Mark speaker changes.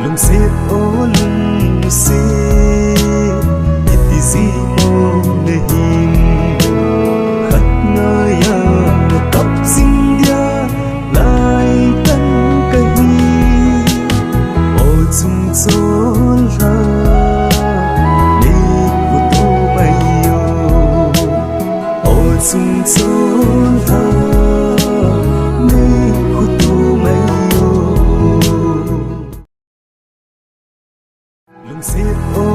Speaker 1: lung xếp ô lung xếp ít gì ô để hình khát nơi tóc xinh dia lại tân cây ô chung chốn ra đi của tô bay yo ô chung chốn ra đi của tô bay yo lung xếp ô